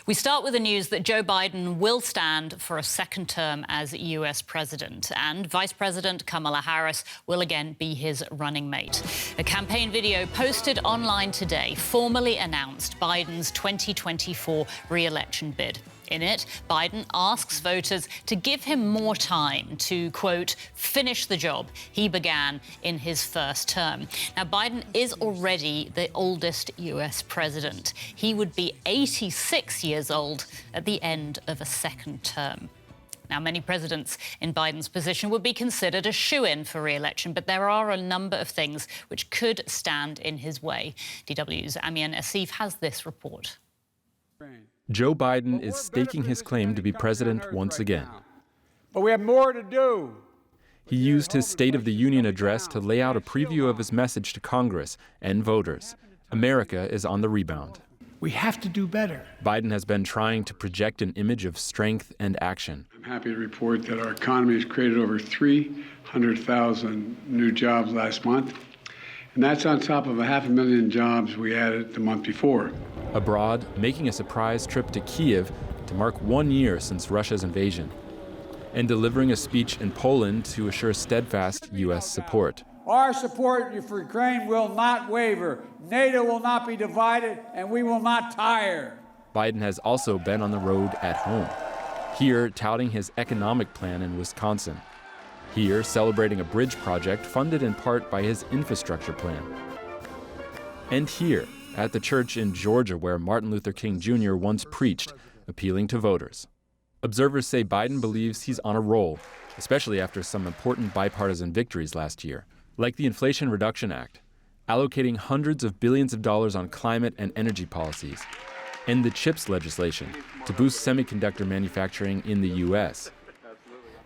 We start with the news that Joe Biden will stand for a second term as U.S. president, and Vice-president Kamala Harris will again be his running mate. A campaign video posted online today formally announced Biden's 2024 re-election bid. In it, Biden asks voters to give him more time to, quote, finish the job he began in his first term. Now, Biden is already the oldest U.S. president. He would be 86 years old at the end of a second term. Now, many presidents in Biden's position would be considered a shoo-in for re-election, but there are a number of things which could stand in his way. DW's Amian Asif has this report. Joe Biden is staking his claim to be president once again. But we have more to do. He used his State of the Union address to lay out a preview of his message to Congress and voters. America is on the rebound. We have to do better. Biden has been trying to project an image of strength and action. I'm happy to report that our economy has created over 300,000 new jobs last month. And that's on top of 500,000 jobs we added the month before. Abroad, making a surprise trip to Kyiv to mark 1 year since Russia's invasion, and delivering a speech in Poland to assure steadfast U.S. support. Our support for Ukraine will not waver. NATO will not be divided, and we will not tire. Biden has also been on the road at home. Here, touting his economic plan in Wisconsin. Here, celebrating a bridge project funded in part by his infrastructure plan. And here, at the church in Georgia where Martin Luther King Jr. once preached, appealing to voters. Observers say Biden believes he's on a roll, especially after some important bipartisan victories last year, like the Inflation Reduction Act, allocating hundreds of billions of dollars on climate and energy policies, and the CHIPS legislation to boost semiconductor manufacturing in the U.S.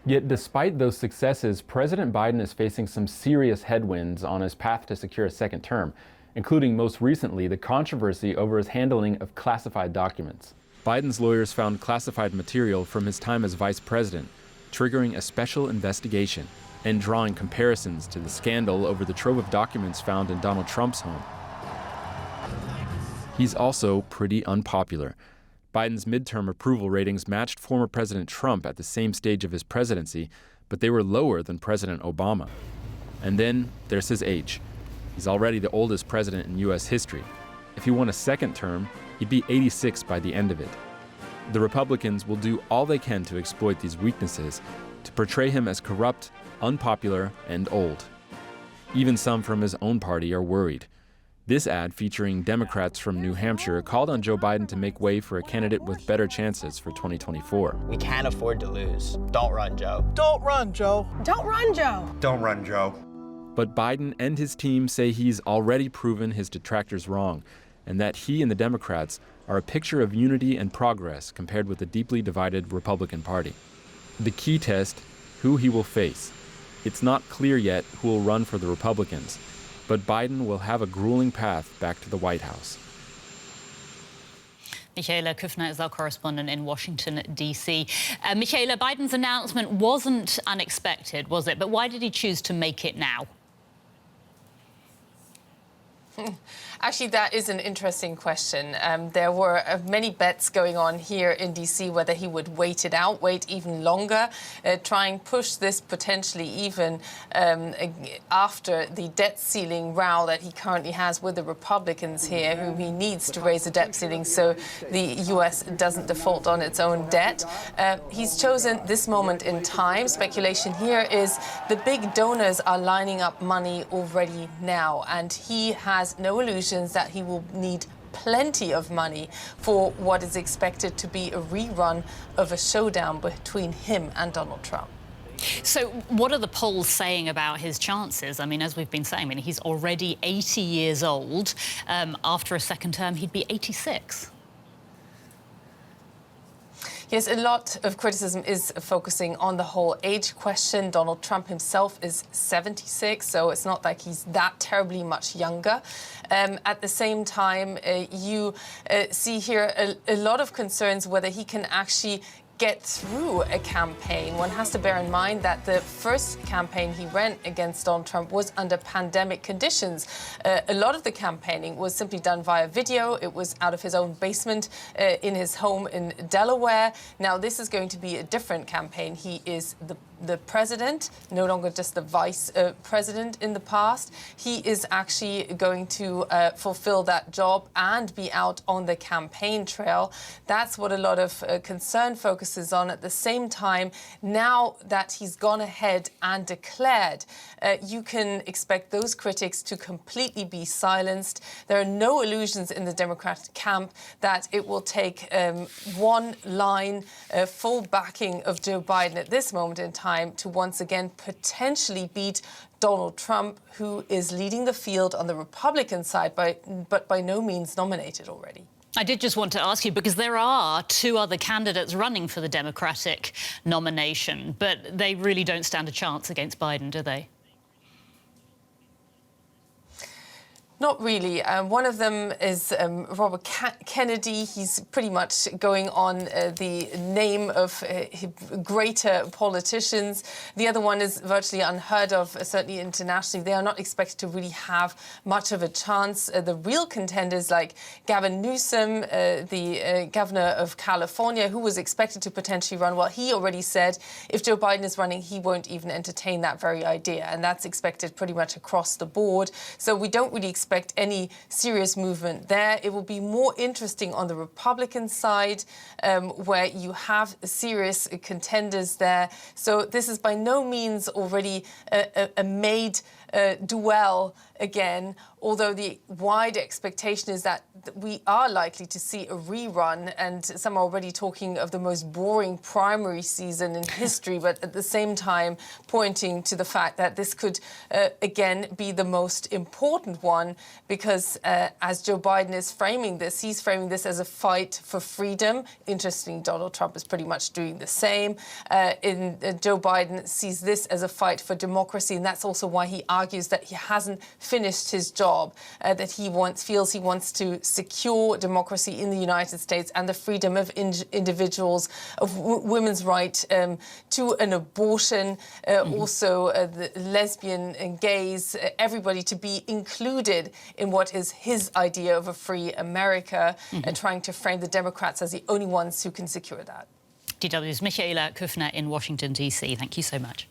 Yet despite those successes, President Biden is facing some serious headwinds on his path to secure a second term, including most recently the controversy over his handling of classified documents. Biden's lawyers found classified material from his time as vice president, triggering a special investigation and drawing comparisons to the scandal over the trove of documents found in Donald Trump's home. He's also pretty unpopular. Biden's midterm approval ratings matched former President Trump at the same stage of his presidency, but they were lower than President Obama. And then there's his age. He's already the oldest president in U.S. history. If he won a second term, he'd be 86 by the end of it. The Republicans will do all they can to exploit these weaknesses, to portray him as corrupt, unpopular, and old. Even some from his own party are worried. This ad, featuring Democrats from New Hampshire, called on Joe Biden to make way for a candidate with better chances for 2024. We can't afford to lose. Don't run, Joe. Don't run, Joe. Don't run, Joe. Don't run, Joe. But Biden and his team say he's already proven his detractors wrong, and that he and the Democrats are a picture of unity and progress compared with the deeply divided Republican Party. The key test, who he will face. It's not clear yet who will run for the Republicans, but Biden will have a grueling path back to the White House. Michaela Küffner is our correspondent in Washington, D.C. Michaela, Biden's announcement wasn't unexpected, was it? But why did he choose to make it now? Actually, that is an interesting question. There were many bets going on here in D.C. whether he would wait it out, wait even longer, try and push this potentially even after the debt ceiling row that he currently has with the Republicans here, whom he needs to raise the debt ceiling so the U.S. doesn't default on its own debt. He's chosen this moment in time. Speculation here is the big donors are lining up money already now, and he has no illusion that he will need plenty of money for what is expected to be a rerun of a showdown between him and Donald Trump. So what are the polls saying about his chances? I mean, as we've been saying, he's already 80 years old. After a second term, he'd be 86. Yes, a lot of criticism is focusing on the whole age question. Donald Trump himself is 76, so it's not like he's that terribly much younger. At the same time, you see here a lot of concerns whether he can actually get through a campaign. One has to bear in mind that the first campaign he ran against Donald Trump was under pandemic conditions. A lot of the campaigning was simply done via video. It was out of his own basement in his home in Delaware. Now, this is going to be a different campaign. He is the president, no longer just the vice president in the past. He is actually going to fulfill that job and be out on the campaign trail. That's what a lot of concern focuses on. At the same time, now that he's gone ahead and declared, you can expect those critics to completely be silenced. There are no illusions in the Democratic camp that it will take one line, full backing of Joe Biden at this moment in time to once again potentially beat Donald Trump, who is leading the field on the Republican side, but by no means nominated already. I did just want to ask you, because there are two other candidates running for the Democratic nomination, but they really don't stand a chance against Biden, do they? Not really. One of them is Robert Kennedy. He's pretty much going on the name of greater politicians. The other one is virtually unheard of, certainly internationally. They are not expected to really have much of a chance. The real contenders like Gavin Newsom, the governor of California, who was expected to potentially run, well, he already said if Joe Biden is running, he won't even entertain that very idea. And that's expected pretty much across the board. So we don't really expect any serious movement there. It will be more interesting on the Republican side, where you have serious contenders there. So this is by no means already a made duel again, although the wide expectation is that we are likely to see a rerun, and some are already talking of the most boring primary season in history, but at the same time pointing to the fact that this could again be the most important one, because as Joe Biden is framing this, he's framing this as a fight for freedom. Interesting, Donald Trump is pretty much doing the same. Joe Biden sees this as a fight for democracy, and that's also why he argues that he hasn't finished his job, that he feels he wants to secure democracy in the United States and the freedom of individuals, of women's right to an abortion, also the lesbian and gays, everybody to be included in what is his idea of a free America, and trying to frame the Democrats as the only ones who can secure that. DW's Michaela Kufner in Washington, D.C. Thank you so much.